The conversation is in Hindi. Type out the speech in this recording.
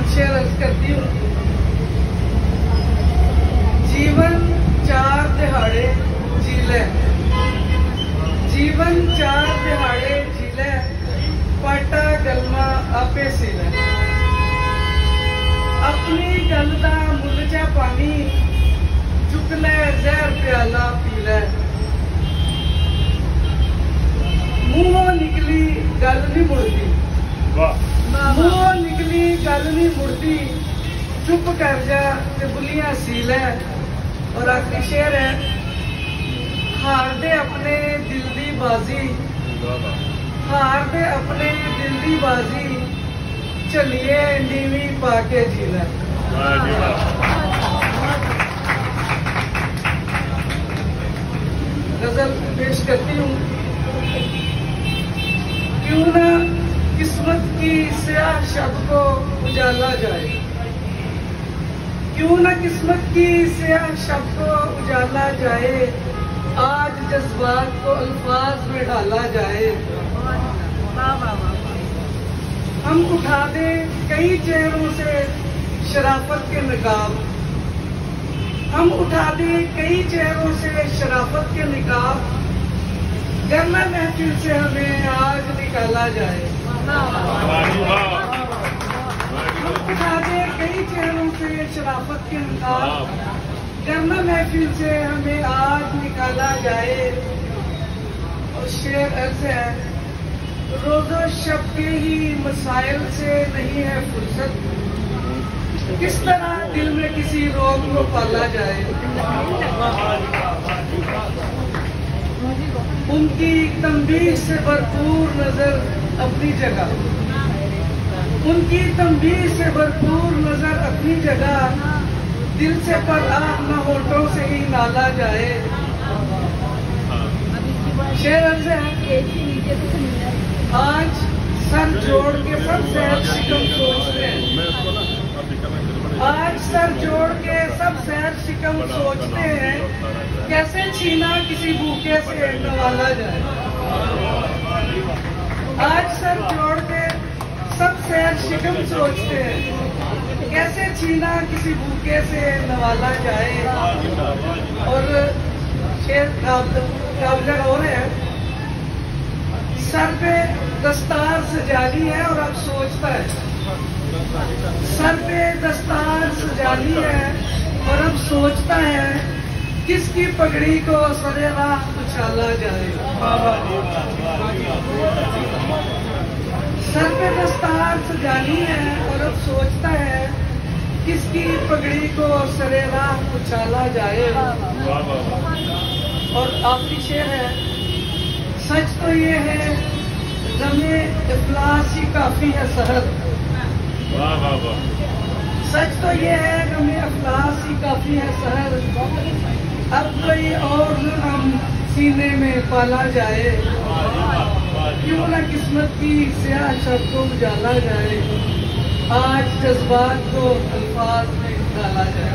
शेर अर्ज करती हूँ। जीवन चार दिहाड़े जीले, जीवन चार दिहाड़े जीले, पाटा गलमा आपे सीले। अपनी गल दा मुल जा पानी, चुक ले जहर प्याला पी ले। मुंहों निकली गल नहीं मुड़ती, मुंहों निकली गल नहीं मुड़ती, चुप कर जा ते बुलियां सी ले। और आखिरी शेर है, हार दे अपने दिल दी बाजी, हार दे अपने दिल दी बाजी, चलिए नीवी पाके जी ले। गजल पेश करती हूँ। क्यों ना किस्मत की स्याह शब को उजाला जाए, क्यों ना किस्मत की स्याह शब को उजाला जाए, आज जज्बात को अल्फाज में ढाला जाए। हम उठा दे कई चेहरों से शराफत के निकाब, हम उठा दे कई चेहरों से शराफत के निकाब, गरना महफिल से हमें आज निकाला जाए। हम उठा दे कई चेहरों से शराफत के निकाब, गरना महफिल से हमें आज निकाला जाए। और शेर अर्ज है, रोजो शब के ही मसाइल से नहीं है फुर्सत, किस तरह दिल में किसी रोग को पाला जाए। उनकी तंबीह से भरपूर नजर अपनी जगह, उनकी तंबीह से भरपूर नजर अपनी जगह, दिल से पर आग न होठों से ही नाला जाए। शेर अर्ज है, आज सर जोड़ के सब सैर शिकम सोचते हैं, आज सर जोड़ के सब सैर शिकम सोचते हैं, कैसे छीना किसी भूखे से नवाला जाए। आज सर जोड़ के सब सैर शिकम सोचते हैं, कैसे छीना किसी भूखे से नवाला जाए। और शेर काबला और है, सर पे दस्तार सजाली है और अब सोचता है, सर पे दस्तार सजाली है और अब सोचता है, किसकी पगड़ी को सरे राह उछाला जाए। सर पे दस्तार सजानी है और अब सोचता है, किसकी पगड़ी को सरे राह उछाला जाए। और आखिरी शेर है, सच तो ये है गमे इफ्लास ही काफी है सहर, सच तो ये है गमे इफ्लास ही काफी है सहर, अब कोई और हम सीने में पाला जाए। क्यों ना किस्मत की स्याह शब को उजाला जाए, आज जज्बात को अल्फाज में डाला जाए।